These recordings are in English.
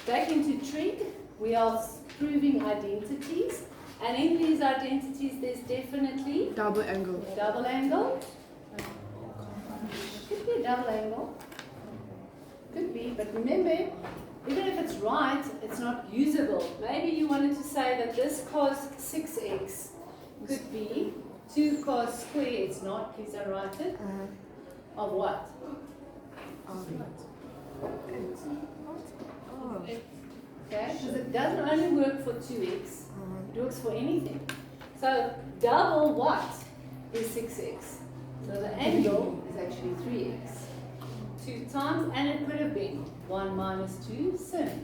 back into Trig, we are proving identities. And in these identities, there's definitely Double angle. double angle. Could be a double angle. Could be, but remember, even if it's right, it's not usable. Maybe you wanted to say that this cos 6x could be 2 cos squared. It's not, please don't write it. Of what? Okay, because it doesn't only work for 2x, it works for anything. So double what is 6x? So the angle is actually 3x. 2 times, and it could have been 1 minus 2 sin.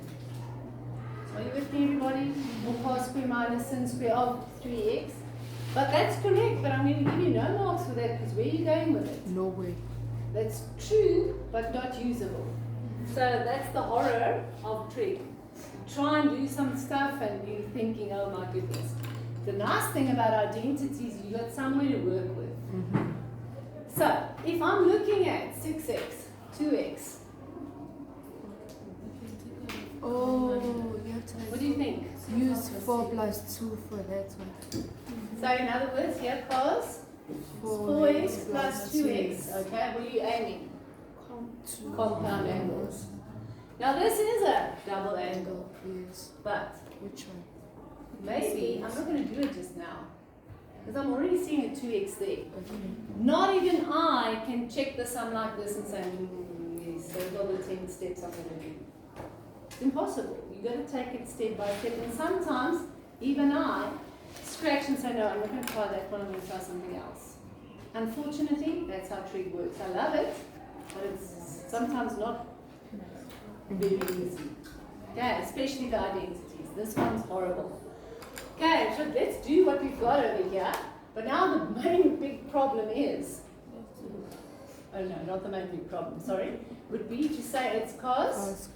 Are you with me, everybody? Or cos square minus sin square of 3x. But that's correct, but I'm going to give you no marks for that because where are you going with it? No way. That's true, but not usable. So that's the horror of Trig. You try and do some stuff and you're thinking, oh my goodness. The nice thing about identities, you got somewhere to work with. So if I'm looking at 6x, 2x, Oh, you have to what do you think? use 4 plus 2 for that one. So in other words, here cos 4x plus 2x. Okay, what are you aiming? Compound angles. Now this is a double angle, Yes. but Which one? maybe I'm not going to do it just now because I'm already seeing a 2x there. Okay. Not even I can check the sum like this and say, yes, those are the 10 steps I'm going to do. It's impossible. You've got to take it step by step. And sometimes, even I scratch and say, no, I'm not going to try that one, I'm going to try something else. Unfortunately, that's how Trig works. I love it, but it's sometimes not very easy. Okay, especially the identities. This one's horrible. Okay, so let's do what we've got over here. But now the main big problem is, oh no, not the main big problem, sorry, would be to say it's cos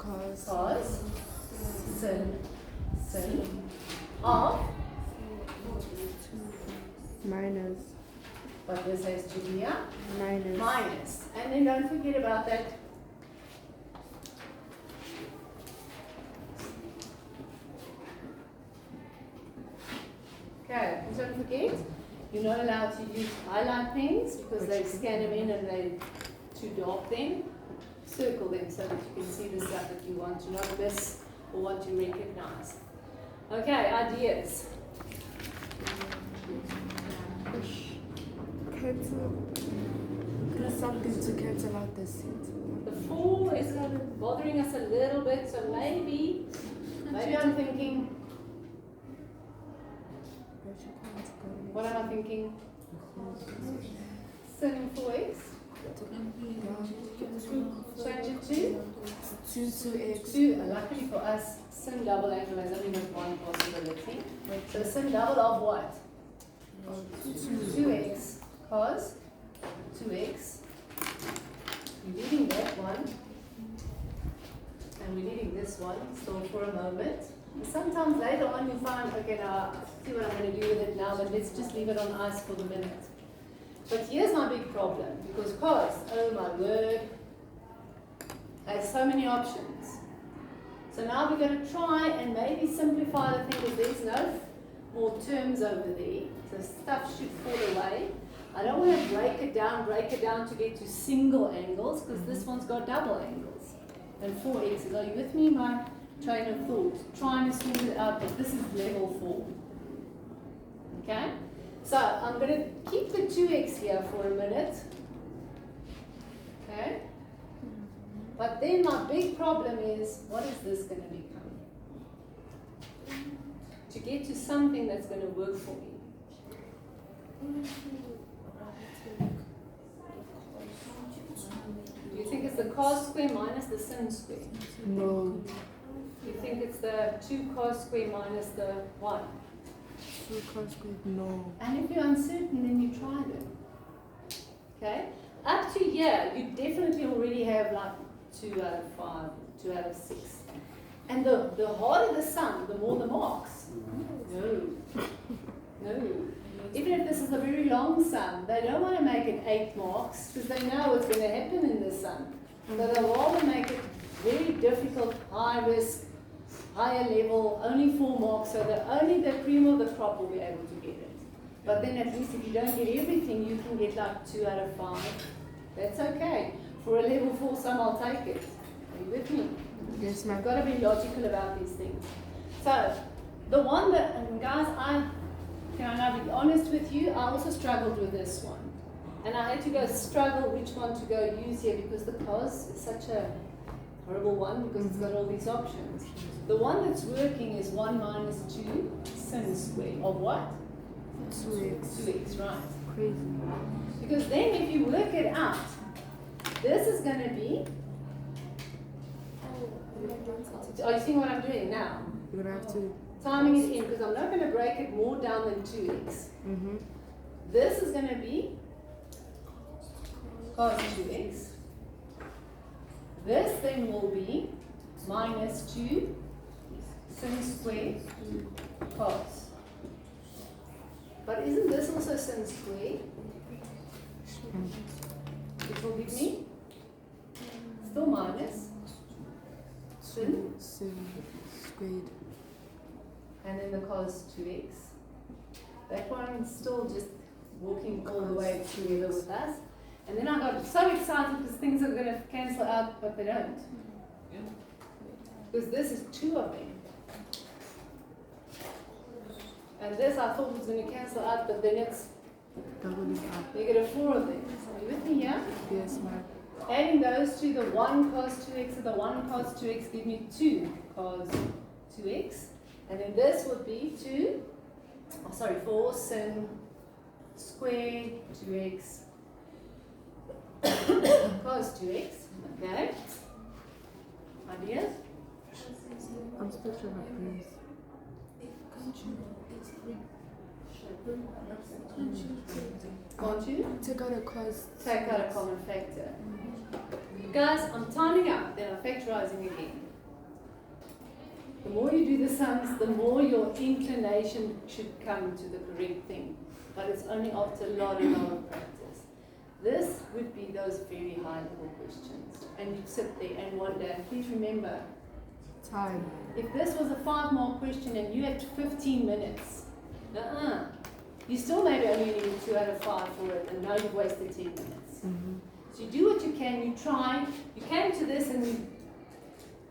sin of, Minus. but this has to be a Minus. minus. And then don't forget about that. Okay, and don't forget, you're not allowed to use highlight pens because they scan them in and they're too dark then. Circle them so that you can see the stuff that you want to not miss or want to recognize. Okay, ideas. Cancel. Something to cancel out the seat. The 4 is bothering us a little bit, so maybe I'm thinking, what am I thinking? Sin 4x. Change it to 2x. 2. Luckily for us, sin double angle has only got one possibility. So sin double of what? 2x cos 2x. We're leaving that one, and we're leaving this one still for a moment. And sometimes later on you find, okay, now see what I'm going to do with it now, but let's just leave it on ice for the minute. But here's my big problem, because cos, oh my word, has so many options. So now we're going to try and maybe simplify the thing, because there's no more terms over there, so stuff should fall away. I don't want to break it down to get to single angles, because this one's got double angles. And 4x's. Are you with me, my train of thought? Trying to smooth it out, but this is level 4. Okay? So I'm going to keep the 2x here for a minute. Okay? But then my big problem is, what is this going to become? To get to something that's going to work for me. Do you think it's the cos square minus the sin square? No. You think it's the 2 cos square minus the 1? 2 cos squared. No. And if you're uncertain, then you try them. Okay? Up to here, you definitely already have like 2 out of 5, 2 out of 6. And the harder the sum, the more the marks. No. No. Even if this is a very long sum, they don't want to make it 8 marks because they know what's going to happen in the sum. So they'll rather make it very difficult, high risk, higher level, only 4 marks, so that only the cream of the crop will be able to get it. But then at least if you don't get everything, you can get like 2 out of 5. That's okay. For a level 4 sum, I'll take it. Are you with me? Yes, ma'am. You've got to be logical about these things. So, the one that, and guys, can I now be honest with you, I also struggled with this one. And I had to go struggle which one to go use here because the cos is such a horrible one because it's got all these options. The one that's working is 1 minus 2 sin squared of what? 2x. 2x, right. Crazy. Because then if you work it out, this is going to be, are you seeing what I'm doing now? You're gonna have to. Timing it in because I'm not going to break it more down than 2x. This is going to be cos 2x. This then will be minus 2 sin squared cos. But isn't this also sin squared? Which will give me still minus sin Squared. and then the cos 2x. That one still just walking all the way together with us. And then I got so excited because things are going to cancel out, but they don't. Because this is 2 of them. And this I thought was going to cancel out, but then it's Double it up. negative 4 of them. Are you with me here? Yes, ma'am. Adding those two, the 1 cos 2x and the 1 cos 2x give me 2 cos 2x. And then this would be 4 sin squared 2x cos 2x. Okay. Ideas? I'm still trying to breathe. Can't you? Take out a cos. Take out a common factor. Guys, I'm timing out, then I'm factorizing again. The more you do the sums, the more your inclination should come to the correct thing. But it's only after a lot of practice. This would be those very high level questions. And you'd sit there and wonder, please remember, Time. if this was a 5-mark question and you had 15 minutes, you still maybe only need 2 out of 5 for it, and now you've wasted 10 minutes. So you do what you can, you try, you came to this and you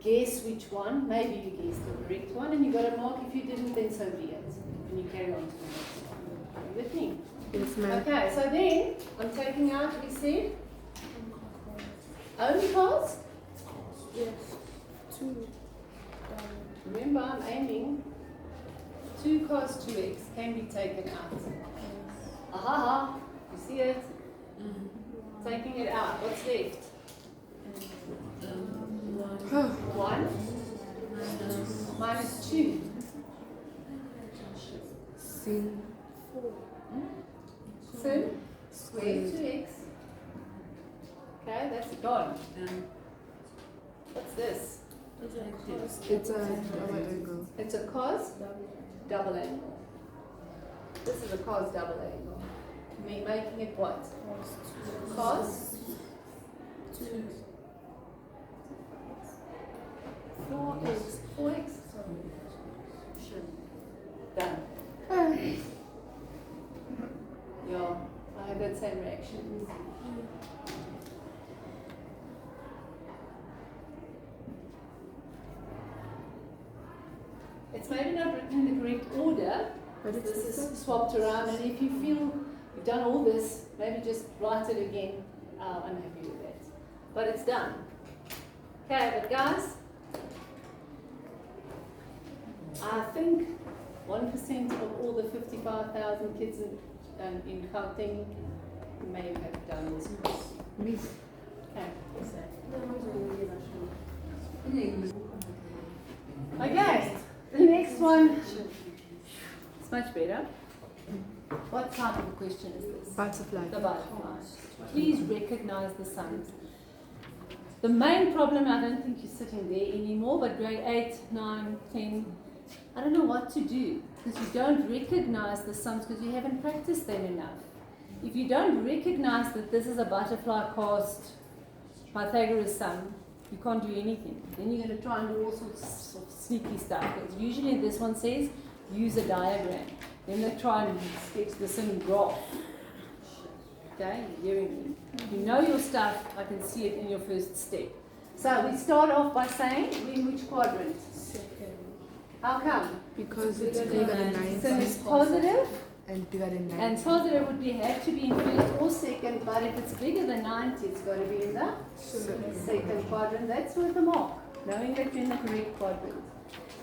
guess which one, maybe you guessed the correct one, and you got a mark. If you didn't, then so be it. And you carry on to the next one. Are you with me? Yes, ma'am. Okay, so then, I'm taking out, we said, only cos? Yes. 2. Remember, I'm aiming 2 cos 2x can be taken out. Aha, you see it? Taking it out. What's left? 1 minus 2. Sin. Sin squared 2x. Okay, that's gone. What's this? It's a double angle. It's a cos double angle. This is a cos double angle. Making it what? Cos 4x. 4x. Done. Yeah, I had that same reaction. It's maybe not written in the correct order, But this it's is swapped around, and if you feel you've done all this, maybe just write it again. I'm happy with that. But it's done. Okay, but guys, I think 1% of all the 55,000 kids in Gauteng may have done this course. Me. Okay. Okay, the next one is much better. What type of question is this? Butterfly. The butterfly. Please recognize the sums. The main problem, I don't think you're sitting there anymore, but grade 8, 9, 10, I don't know what to do because you don't recognize the sums because you haven't practiced them enough. If you don't recognize that this is a butterfly cast Pythagoras sum, you can't do anything. Then you're going to try and do all sorts of sneaky stuff. Because usually this one says, use a diagram. Then they try and sketch this in graph. Okay, you're hearing me. You know your stuff, I can see it in your first step. So we start off by saying, we're in which quadrant? How come? Because it's bigger than 90. So it's positive, And bigger than 90. and positive would be have to be in first or second, but if it's bigger than 90, it's got to be in the second quadrant. That's worth a mark, knowing that you're in the correct quadrant.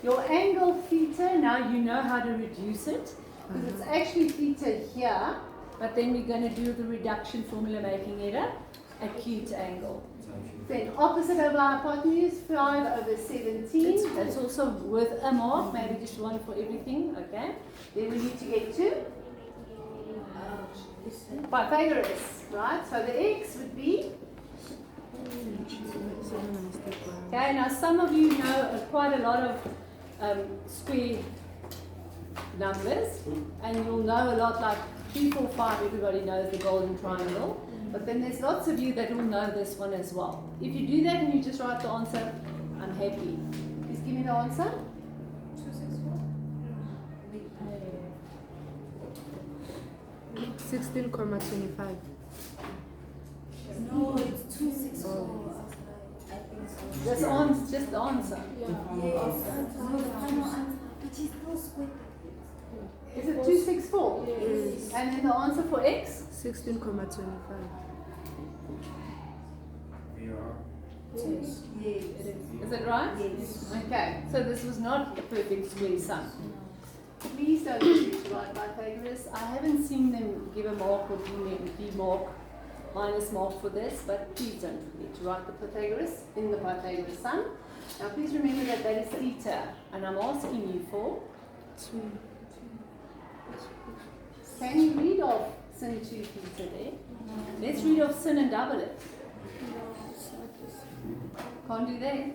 Your angle theta, now you know how to reduce it, because it's actually theta here, but then we're going to do the reduction formula, making it a acute angle. Then opposite over hypotenuse, 5 over 17. That's also worth a mark, maybe just one for everything, okay? Then we need to get to Pythagoras, right? So the x would be, okay, now some of you know quite a lot of square numbers, and you'll know a lot like 3, 4, 5, everybody knows the golden triangle. But then there's lots of you that will know this one as well. If you do that and you just write the answer, I'm happy. Please give me the answer. 16,25. No, it's 264. I think so. That's just the answer. Yes. No, the final answer. But it's no square. Is it 264? Yes. And then the answer for x? 16,25. Yes. Is it right? Yes. Okay, so this was not a perfect square sum. Please don't forget to write Pythagoras. I haven't seen them give a mark or mark, minus mark for this, but please don't forget to write the Pythagoras in the Pythagoras sum. Now please remember that that is theta, and I'm asking you for, can you read off sin 2 theta there? Let's read off sin and double it. Can't do that.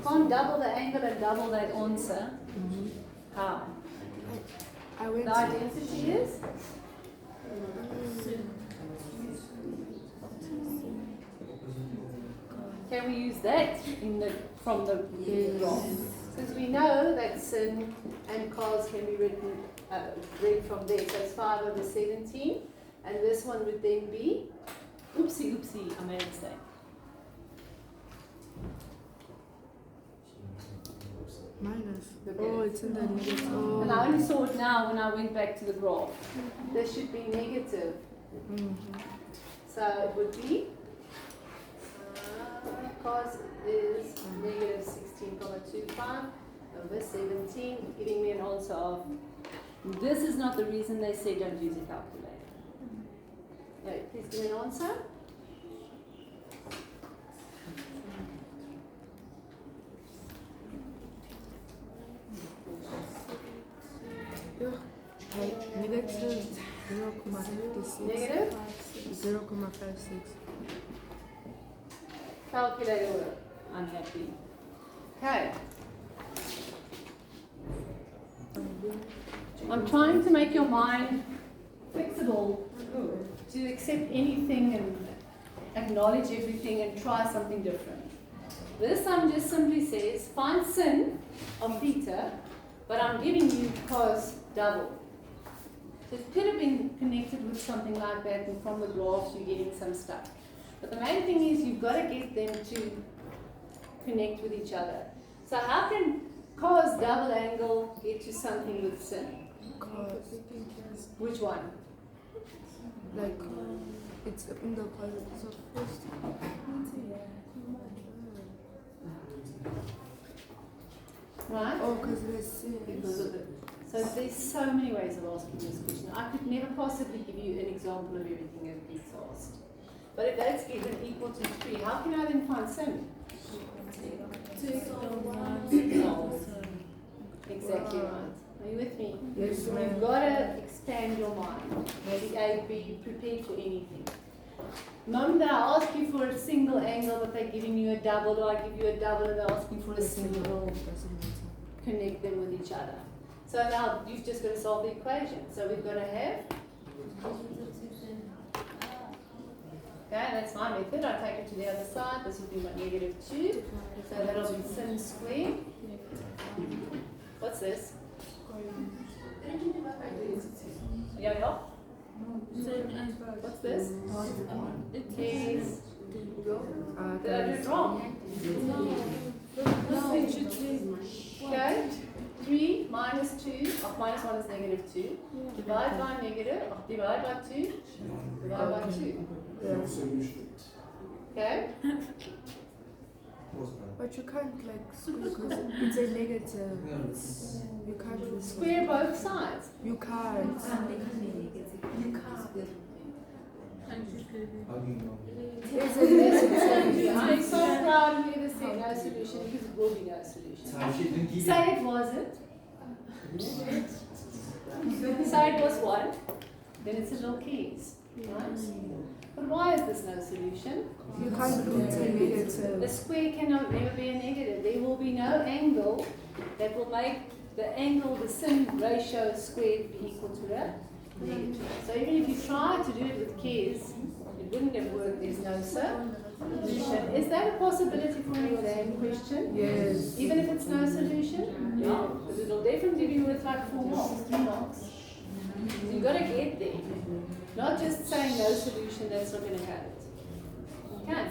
Can't double the angle and double that answer. How? I went The identity is? Can we use that from the graph? Because we know that sin and cos can be read from there. So it's 5 over 17. And this one would then be, oopsie, I made a mistake. minus. Oh, it's in the negative. Oh. And I only saw it now when I went back to the graph. This should be negative. So it would be, cos is negative 16,25 over 17, giving me an answer of, this is not the reason they say don't use a calculator. Right, please give me an answer. Negative 0.56. Negative? 0.56. Calculator work. Unhappy. Okay. I'm trying to make your mind flexible to accept anything and acknowledge everything and try something different. This sum just simply says find sin of theta, but I'm giving you cos double. So it could have been connected with something like that, and from the graphs you're getting some stuff. But the main thing is you've got to get them to connect with each other. So how can cos double angle get to something with sin? Which one? Like, it's in the positive. So first. Right? Oh, because there's sin. Because of it. So there's so many ways of asking this question. I could never possibly give you an example of everything that gets asked. But if that's given equal to 3, how can I then find sin? No. Exactly right. Are you with me? Yes, So ma'am. you've got to expand your mind. Be prepared for anything. The moment that I ask you for a single angle, but they're giving you a double, or I give you a double and they're asking for a single, connect them with each other. So now you've just got to solve the equation. So we're going to have Okay, that's my method. I take it to the other side. This will be my negative 2. So that'll be sin squared. What's this? Yeah. What's this? Is did I do it wrong? Okay. 3 minus 2, minus 1 is negative 2. Divide by negative, divide by 2, divide by 2. Okay? But you can't like square because it's a negative. You can't Square both sides. You can't. It's a negative. I'm so proud of you to say no solution because it will be no solution. Say it wasn't. Say it was 1. Then it's a little keys. Right? But why is this no solution? You can't put a negative. The square cannot never be a negative. There will be no angle that will make the angle, the sin ratio squared be equal to a negative. So even if you try to do it with keys, it wouldn't have worked. There's no solution. Is that a possibility for an exam question? Yes. Even if it's no solution? Yeah. Because it'll definitely be worth like 4 marks, 3 marks. So you've got to get there. Not just saying no solution, that's not going to cut it. Okay?